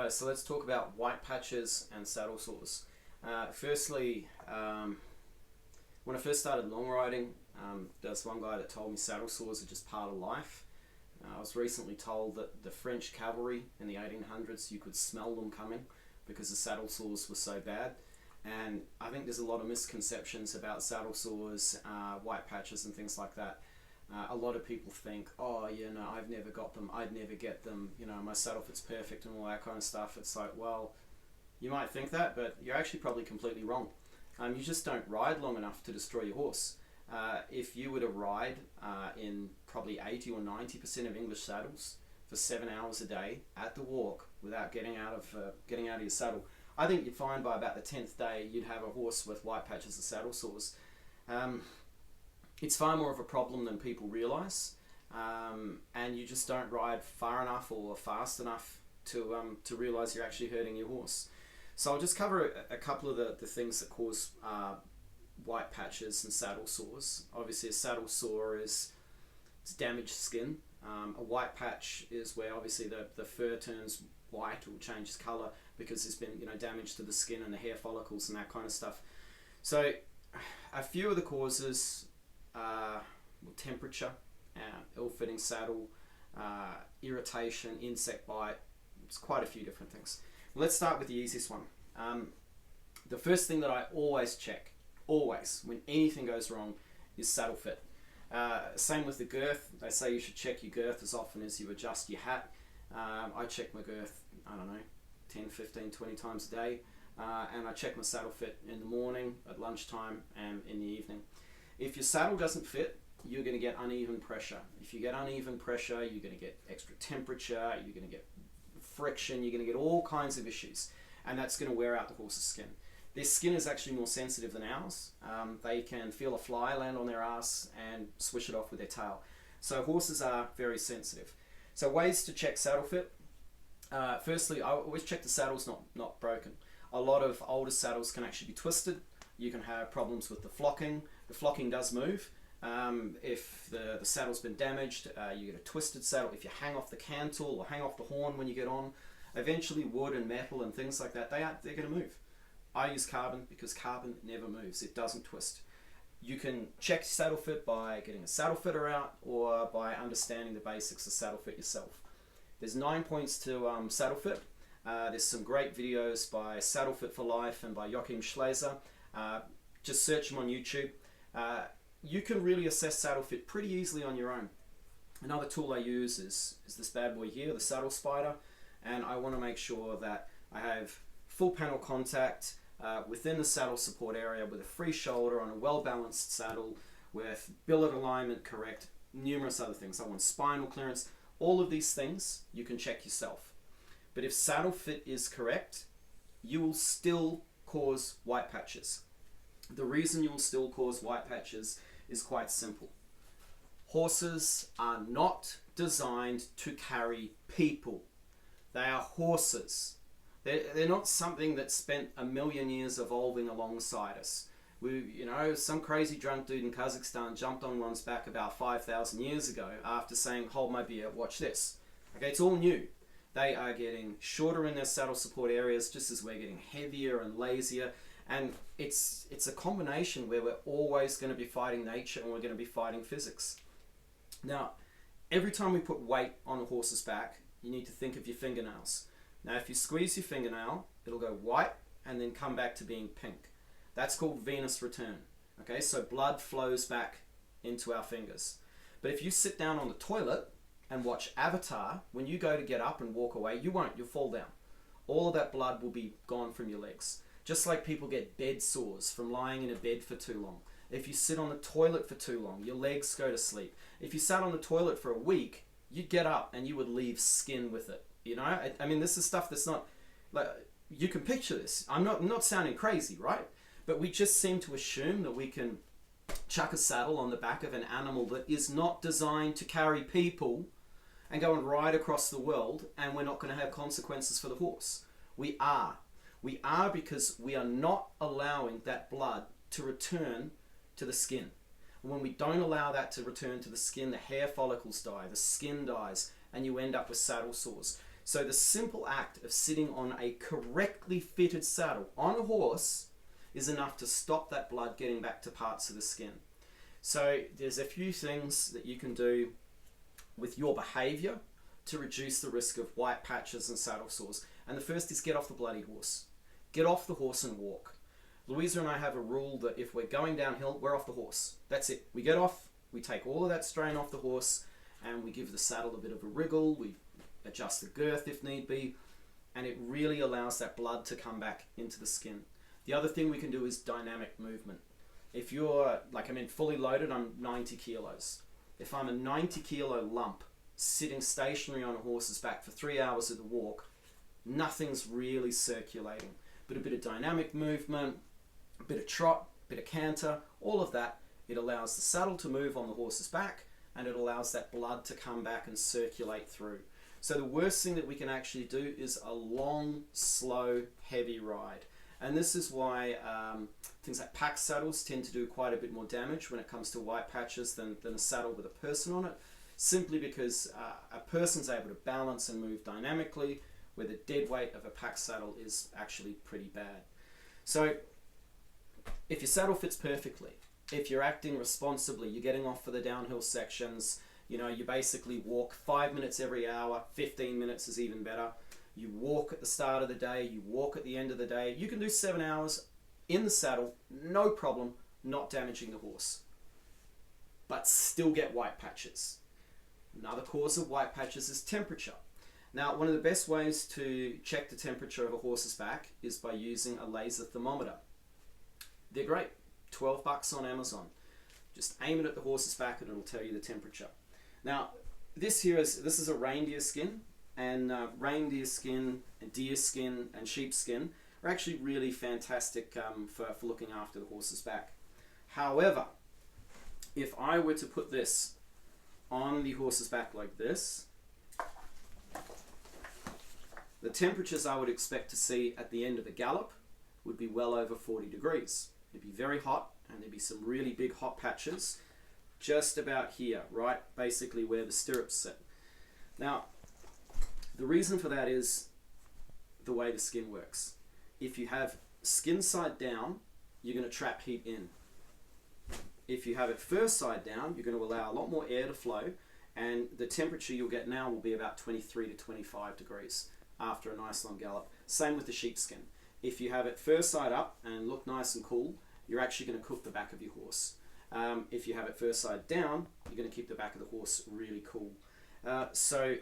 So let's talk about white patches and saddle sores. Firstly, when I first started long riding, there's one guy that told me saddle sores are just part of life. I was recently told that the French cavalry in the 1800s, you could smell them coming because the saddle sores were so bad. And I think there's a lot of misconceptions about saddle sores, white patches and things like that. A lot of people think, oh, yeah, no, I've never got them, I'd never get them, you know, my saddle fit's perfect and all that kind of stuff. It's like, well, you might think that, but you're actually probably completely wrong. You just don't ride long enough to destroy your horse. If you were to ride in probably 80 or 90% of English saddles for 7 hours a day at the walk without getting out of your saddle, I think you'd find by about the 10th day you'd have a horse with white patches of saddle sores. It's far more of a problem than people realise, and you just don't ride far enough or fast enough to realise you're actually hurting your horse. So I'll just cover a couple of the things that cause white patches and saddle sores. Obviously a saddle sore is damaged skin. A white patch is where obviously the fur turns white or changes colour because there's been damage to the skin and the hair follicles and that kind of stuff. So a few of the causes: temperature, ill-fitting saddle, irritation, insect bite. It's quite a few different things. Let's start with the easiest one. The first thing that I always check, always, when anything goes wrong, is saddle fit. Same with the girth. They say you should check your girth as often as you adjust your hat. I check my girth, I don't know, 10, 15, 20 times a day. And I check my saddle fit in the morning, at lunchtime, and in the evening. If your saddle doesn't fit, you're going to get uneven pressure. If you get uneven pressure, you're going to get extra temperature, you're going to get friction, you're going to get all kinds of issues. And that's going to wear out the horse's skin. Their skin is actually more sensitive than ours. They can feel a fly land on their ass and swish it off with their tail. So horses are very sensitive. So ways to check saddle fit. Firstly, I always check the saddle's not broken. A lot of older saddles can actually be twisted. You can have problems with the flocking. The flocking does move. If the saddle's been damaged, you get a twisted saddle. If you hang off the cantle or hang off the horn when you get on, eventually wood and metal and things like that, they're going to move. I use carbon because carbon never moves. It doesn't twist. You can check saddle fit by getting a saddle fitter out or by understanding the basics of saddle fit yourself. There's 9 points to saddle fit. There's some great videos by Saddle Fit for Life and by Joachim Schlazer. Just search them on YouTube. You can really assess saddle fit pretty easily on your own. Another tool I use is this bad boy here, the Saddle Spider, and I want to make sure that I have full panel contact within the saddle support area with a free shoulder on a well-balanced saddle with billet alignment correct, numerous other things. I want spinal clearance. All of these things you can check yourself. But if saddle fit is correct, you will still cause white patches. The reason you will still cause white patches is quite simple. Horses are not designed to carry people. They are horses. They're not something that spent a million years evolving alongside us. Some crazy drunk dude in Kazakhstan jumped on one's back about 5,000 years ago after saying, "Hold my beer, watch this." Okay, it's all new. They are getting shorter in their saddle support areas just as we're getting heavier and lazier. And it's a combination where we're always going to be fighting nature and we're going to be fighting physics. Now, every time we put weight on a horse's back, you need to think of your fingernails. Now, if you squeeze your fingernail, it'll go white and then come back to being pink. That's called venous return. Okay, so blood flows back into our fingers. But if you sit down on the toilet and watch Avatar, when you go to get up and walk away, you won't, you'll fall down. All of that blood will be gone from your legs. Just like people get bed sores from lying in a bed for too long. If you sit on the toilet for too long, your legs go to sleep. If you sat on the toilet for a week, you'd get up and you would leave skin with it. I mean, this is stuff that's not, like, you can picture this. I'm not sounding crazy, right? But we just seem to assume that we can chuck a saddle on the back of an animal that is not designed to carry people and go and ride across the world, and we're not going to have consequences for the horse. We are. We are because we are not allowing that blood to return to the skin. When we don't allow that to return to the skin, the hair follicles die, the skin dies, and you end up with saddle sores. So the simple act of sitting on a correctly fitted saddle on a horse is enough to stop that blood getting back to parts of the skin. So there's a few things that you can do with your behavior to reduce the risk of white patches and saddle sores. And the first is get off the bloody horse. Get off the horse and walk. Louisa and I have a rule that if we're going downhill, we're off the horse. That's it. We get off, we take all of that strain off the horse, and we give the saddle a bit of a wriggle. We adjust the girth if need be, and it really allows that blood to come back into the skin. The other thing we can do is dynamic movement. If you're, like, fully loaded, I'm 90 kilos. If I'm a 90 kilo lump sitting stationary on a horse's back for 3 hours of the walk, nothing's really circulating. But a bit of dynamic movement, a bit of trot, a bit of canter, all of that, it allows the saddle to move on the horse's back, and it allows that blood to come back and circulate through. So the worst thing that we can actually do is a long, slow, heavy ride. And this is why things like pack saddles tend to do quite a bit more damage when it comes to white patches than a saddle with a person on it, simply because a person's able to balance and move dynamically, where the dead weight of a pack saddle is actually pretty bad. So if your saddle fits perfectly, if you're acting responsibly, you're getting off for the downhill sections, you basically walk 5 minutes every hour, 15 minutes is even better. You walk at the start of the day, you walk at the end of the day. You can do 7 hours in the saddle, no problem, not damaging the horse, but still get white patches. Another cause of white patches is temperature. Now, one of the best ways to check the temperature of a horse's back is by using a laser thermometer. They're great, $12 on Amazon. Just aim it at the horse's back and it'll tell you the temperature. Now, this is a reindeer skin, and reindeer skin, and deer skin, and sheep skin are actually really fantastic for looking after the horse's back. However, if I were to put this on the horse's back like this, the temperatures I would expect to see at the end of the gallop would be well over 40 degrees. It'd be very hot, and there'd be some really big hot patches just about here, right basically where the stirrups sit. Now, the reason for that is the way the skin works. If you have skin side down, you're going to trap heat in. If you have it first side down, you're going to allow a lot more air to flow, and the temperature you'll get now will be about 23 to 25 degrees after a nice long gallop. Same with the sheepskin. If you have it first side up and look nice and cool, you're actually going to cook the back of your horse. If you have it first side down, you're going to keep the back of the horse really cool. So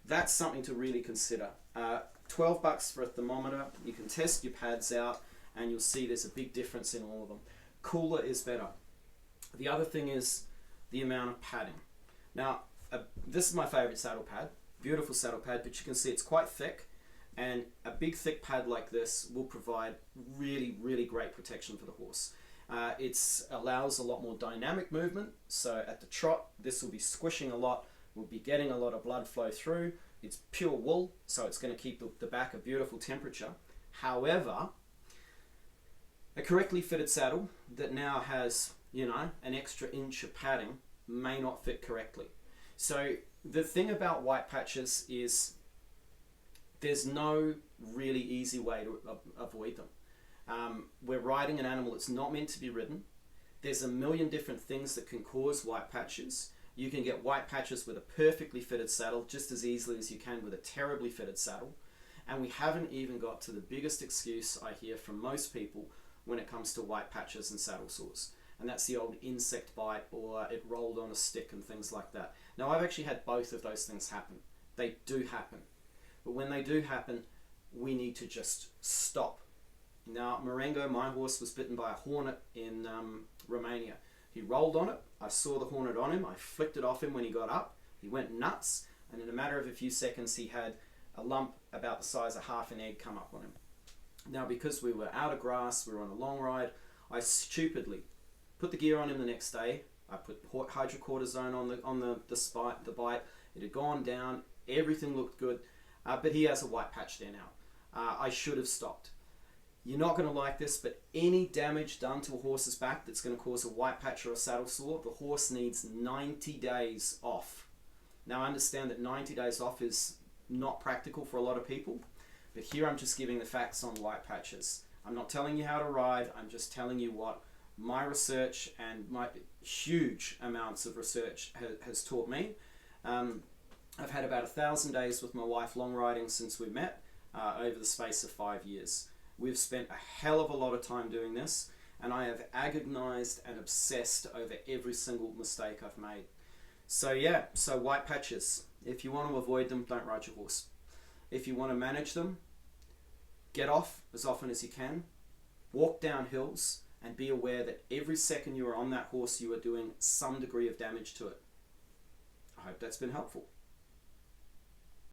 that's something to really consider. $12 for a thermometer. You can test your pads out and you'll see there's a big difference in all of them. Cooler is better. The other thing is the amount of padding. Now, this is my favorite saddle pad. Beautiful saddle pad, but you can see it's quite thick, and a big thick pad like this will provide really, really great protection for the horse. It allows a lot more dynamic movement, so at the trot this will be squishing a lot, we'll be getting a lot of blood flow through. It's pure wool, so it's going to keep the back a beautiful temperature. However, a correctly fitted saddle that now has, an extra inch of padding may not fit correctly. So the thing about white patches is there's no really easy way to avoid them. We're riding an animal that's not meant to be ridden. There's a million different things that can cause white patches. You can get white patches with a perfectly fitted saddle just as easily as you can with a terribly fitted saddle. And we haven't even got to the biggest excuse I hear from most people when it comes to white patches and saddle sores. And that's the old insect bite, or it rolled on a stick and things like that. Now, I've actually had both of those things happen. They do happen. But when they do happen, we need to just stop. Now, Marengo, my horse, was bitten by a hornet in Romania. He rolled on it. I saw the hornet on him. I flicked it off him when he got up. He went nuts. And in a matter of a few seconds, he had a lump about the size of half an egg come up on him. Now, because we were out of grass, we were on a long ride, I stupidly put the gear on him the next day. I put hydrocortisone on the bite. It had gone down. Everything looked good. But he has a white patch there now. I should have stopped. You're not going to like this, but any damage done to a horse's back that's going to cause a white patch or a saddle sore, the horse needs 90 days off. Now, I understand that 90 days off is not practical for a lot of people. But here I'm just giving the facts on white patches. I'm not telling you how to ride, I'm just telling you what my research and my huge amounts of research has taught me. I've had about 1,000 days with my wife long riding since we met over the space of 5 years. We've spent a hell of a lot of time doing this, and I have agonized and obsessed over every single mistake I've made. So yeah, so white patches. If you want to avoid them, don't ride your horse. If you want to manage them, get off as often as you can, walk down hills, and be aware that every second you are on that horse, you are doing some degree of damage to it. I hope that's been helpful.